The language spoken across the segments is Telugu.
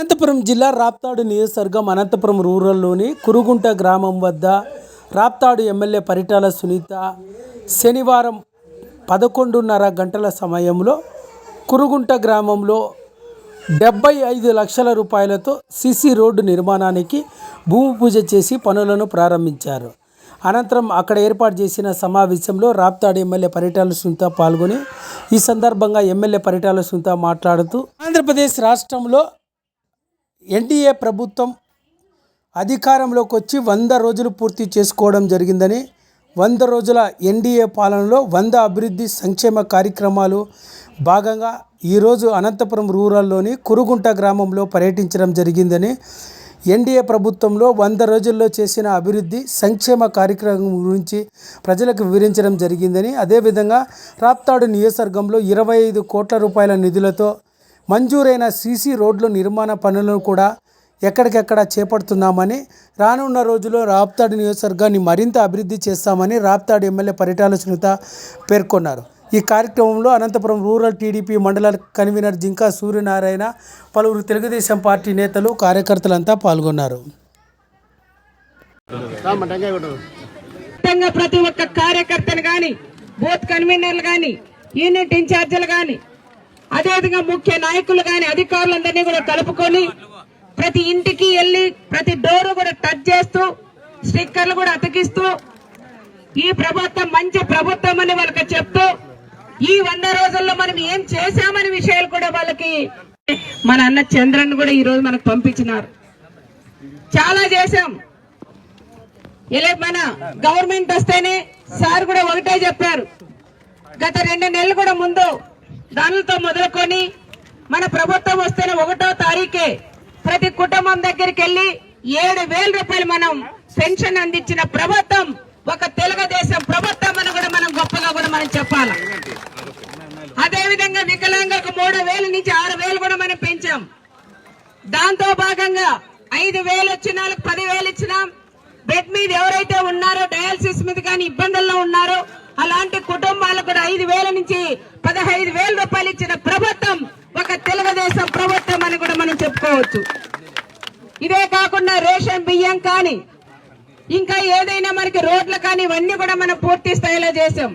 అనంతపురం జిల్లా రాప్తాడు నియోజకవర్గం అనంతపురం రూరల్లోని కురుగుంట గ్రామం వద్ద రాప్తాడు ఎమ్మెల్యే పరిటాల సునీత శనివారం 11:30 గంటల సమయంలో కురుగుంట గ్రామంలో 75 లక్షల రూపాయలతో సిసి రోడ్డు నిర్మాణానికి భూమి పూజ చేసి పనులను ప్రారంభించారు. అనంతరం అక్కడ ఏర్పాటు చేసిన సమావేశంలో రాప్తాడు ఎమ్మెల్యే పరిటాల సునీత పాల్గొని ఈ సందర్భంగా ఎమ్మెల్యే పరిటాల సునీత మాట్లాడుతూ ఆంధ్రప్రదేశ్ రాష్ట్రంలో ఎన్డీఏ ప్రభుత్వం అధికారంలోకి వచ్చి 100 రోజులు పూర్తి చేసుకోవడం జరిగిందని, 100 రోజుల ఎన్డీఏ పాలనలో 100 అభివృద్ధి సంక్షేమ కార్యక్రమాలు భాగంగా ఈరోజు అనంతపురం రూరల్లోని కురుగుంట గ్రామంలో పర్యటించడం జరిగిందని, ఎన్డీఏ ప్రభుత్వంలో 100 రోజుల్లో చేసిన అభివృద్ధి సంక్షేమ కార్యక్రమం గురించి ప్రజలకు వివరించడం జరిగిందని, అదేవిధంగా రాప్తాడు నియోజకవర్గంలో 25 కోట్ల రూపాయల నిధులతో మంజూరైన సీసీ రోడ్ల నిర్మాణ పనులను కూడా ఎక్కడికెక్కడ చేపడుతున్నామని, రానున్న రోజుల్లో రాప్తాడు నియోజకవర్గాన్ని మరింత అభివృద్ధి చేస్తామని రాప్తాడు ఎమ్మెల్యే పరిటాల సునీత పేర్కొన్నారు. ఈ కార్యక్రమంలో అనంతపురం రూరల్ టీడీపీ మండల కన్వీనర్ జింకా సూర్యనారాయణ, పలువురు తెలుగుదేశం పార్టీ నేతలు, కార్యకర్తలంతా పాల్గొన్నారు. ప్రతి ఒక్క కార్యకర్తలు కానీ, బూత్ కన్వీనర్లు కానీ, యూనిట్ ఇన్ఛార్జీలు కానీ, అదేవిధంగా ముఖ్య నాయకులు కానీ, అధికారులందరినీ కూడా కలుపుకొని ప్రతి ఇంటికి వెళ్ళి ప్రతి డోరు కూడా టచ్ చేస్తూ స్టిక్కర్లు కూడా అతికిస్తూ ఈ ప్రభుత్వం మంచి ప్రభుత్వం అని వాళ్ళకి చెప్తూ ఈ 100 రోజుల్లో మనం ఏం చేశామనే విషయాలు కూడా వాళ్ళకి మన అన్న చంద్రన్ కూడా ఈ రోజు మనకు పంపించినారు. చాలా చేశాం. మన గవర్నమెంట్ వస్తేనే సార్ కూడా ఒకటే చెప్పారు. గత 2 నెలలు కూడా ముందు దానితో మొదలుకొని మన ప్రభుత్వం వస్తేనే 1వ తారీఖే ప్రతి కుటుంబం దగ్గరికి వెళ్ళి 7,000 రూపాయలు మనం పెన్షన్ అందించిన ప్రభుత్వం ఒక తెలుగుదేశం ప్రభుత్వం అని కూడా మనం గొప్పగా కూడా మనం చెప్పాలి. అదేవిధంగా వికలాంగులకు 3,000 నుంచి 6,000 కూడా మనం పెంచాం. దాంతో భాగంగా 5,000 వచ్చిన వాళ్ళకి 10,000 ఇచ్చినాం. బెడ్ మీద ఎవరైతే ఉన్నారో డయాలసిస్ మీద కానీ ఇబ్బందుల్లో ఉన్నారో అలాంటి కుటుంబాలకు కూడా 5,000 నుంచి 15,000 రూపాయలు ఇచ్చిన ప్రభుత్వం ఒక తెలుగుదేశం ప్రభుత్వం అని కూడా మనం చెప్పుకోవచ్చు. ఇదే కాకుండా రేషన్ బియ్యం కానీ ఇంకా ఏదైనా మనకి రోడ్లు కానీ ఇవన్నీ కూడా మనం పూర్తి స్థాయిలో చేసాం.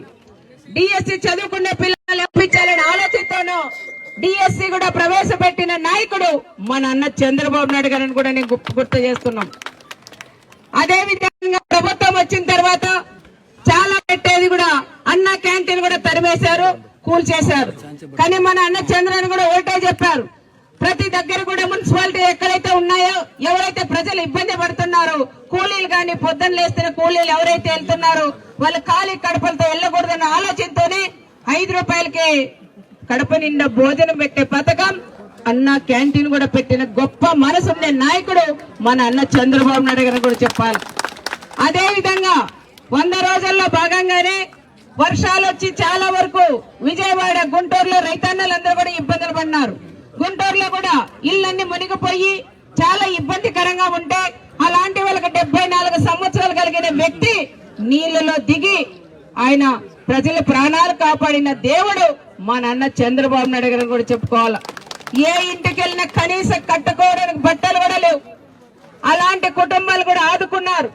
డిఎస్సి చదువుకునే పిల్లలు పంపించాలనే ఆలోచనతోనూ డిఎస్సి కూడా ప్రవేశపెట్టిన నాయకుడు మన అన్న చంద్రబాబు నాయుడు గారిని కూడా నేను గుర్తు చేస్తున్నాం. అదే విధంగా ప్రభుత్వం వచ్చిన తర్వాత చాలా పెట్టేది కూడా అన్న క్యాంటీన్ కూడా తరిమేశారు, కూల్చేశారు. కానీ మన అన్న చంద్రన్ కూడా ఒకటే చెప్పారు, ప్రతి దగ్గర కూడా మున్సిపాలిటీ ఎక్కడైతే ఉన్నాయో ఎవరైతే ప్రజలు ఇబ్బంది పడుతున్నారో కూలీలు కానీ పొద్దున్న లేస్తున్న కూలీలు ఎవరైతే వెళ్తున్నారో వాళ్ళు ఖాళీ కడపలతో వెళ్ళకూడదన్న ఆలోచనతోనే 5 రూపాయలకి కడప నిండా భోజనం పెట్టే పథకం అన్న క్యాంటీన్ కూడా పెట్టిన గొప్ప మనసు ఉండే నాయకుడు మన అన్న చంద్రబాబు నాయుడు గారు కూడా చెప్పాలి. అదే విధంగా 100 రోజుల్లో భాగంగానే వర్షాలు వచ్చి చాలా వరకు విజయవాడ, గుంటూరులో రైతన్నలందరూ కూడా ఇబ్బందులు పడినారు. గుంటూరులో కూడా ఇళ్ళన్నీ మునిగిపోయి చాలా ఇబ్బందికరంగా ఉంటే అలాంటి వాళ్ళకి 74 సంవత్సరాలు కలిగిన వ్యక్తి నీళ్లలో దిగి ఆయన ప్రజల ప్రాణాలు కాపాడిన దేవుడు మన అన్న చంద్రబాబు నాయుడు గారిని కూడా చెప్పుకోవాలి. ఏ ఇంటికి వెళ్ళినా కనీసం కట్టుకోవడానికి బట్టలు కూడా లేవు. అలాంటి కుటుంబాలు కూడా ఆదుకున్నారు.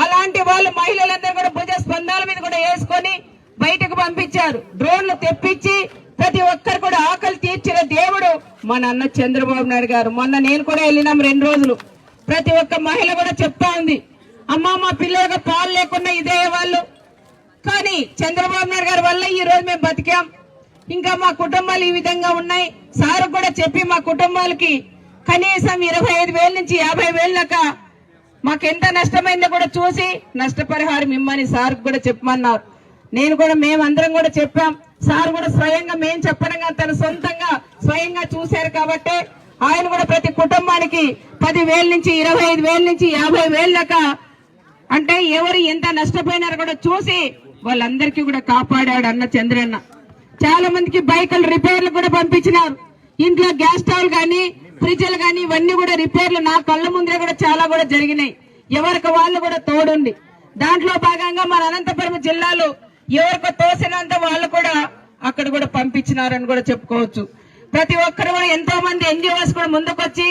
అలాంటి వాళ్ళు మహిళలందరూ కూడా భుజ స్పందాల మీద కూడా వేసుకొని బయటకు పంపించారు. డ్రోన్లు తెప్పించి ప్రతి ఒక్కరు కూడా ఆకలి తీర్చిన దేవుడు మన అన్న చంద్రబాబు నాయుడు గారు. మొన్న నేను కూడా వెళ్ళినాం 2 రోజులు. ప్రతి ఒక్క మహిళ కూడా చెప్తా ఉంది, అమ్మ మా పిల్లలకు పాలు లేకుండా ఇదే వాళ్ళు, కానీ చంద్రబాబు నాయుడు గారి వల్ల ఈ రోజు మేము బతికాం. ఇంకా మా కుటుంబాలు ఈ విధంగా ఉన్నాయి. సార్ కూడా చెప్పి మా కుటుంబాలకి కనీసం 25,000 నుంచి 50,000 దాకా మాకెంత నష్టమైందో కూడా చూసి నష్టపరిహారం ఇమ్మని సార్ కూడా చెప్పమన్నారు. నేను కూడా మేమందరం కూడా చెప్పాం. సార్ కూడా స్వయంగా మేము చెప్పడంగా తన సొంతంగా స్వయంగా చూశారు కాబట్టి ఆయన కూడా ప్రతి కుటుంబానికి 10,000 నుంచి 25,000 నుంచి 50,000 దాకా అంటే ఎవరు ఎంత నష్టపోయినారో కూడా చూసి వాళ్ళందరికీ కూడా కాపాడాడు అన్న చంద్రన్న. చాలా మందికి బైకులు రిపేర్లు కూడా పంపించినారు. ఇంట్లో గ్యాస్ స్టవ్ కానీ ఫ్రిడ్జ్లు కానీ ఇవన్నీ కూడా రిపేర్లు నా కళ్ళ ముందరే కూడా చాలా కూడా జరిగినాయి. ఎవరికి వాళ్ళు కూడా తోడుండి దాంట్లో భాగంగా మన అనంతపురం జిల్లాలో ఎవరికి తోసినంత వాళ్ళు కూడా అక్కడ కూడా పంపించినారని కూడా చెప్పుకోవచ్చు. ప్రతి ఒక్కరు కూడా ఎంతో మంది ఎన్జిఓస్ కూడా ముందుకొచ్చి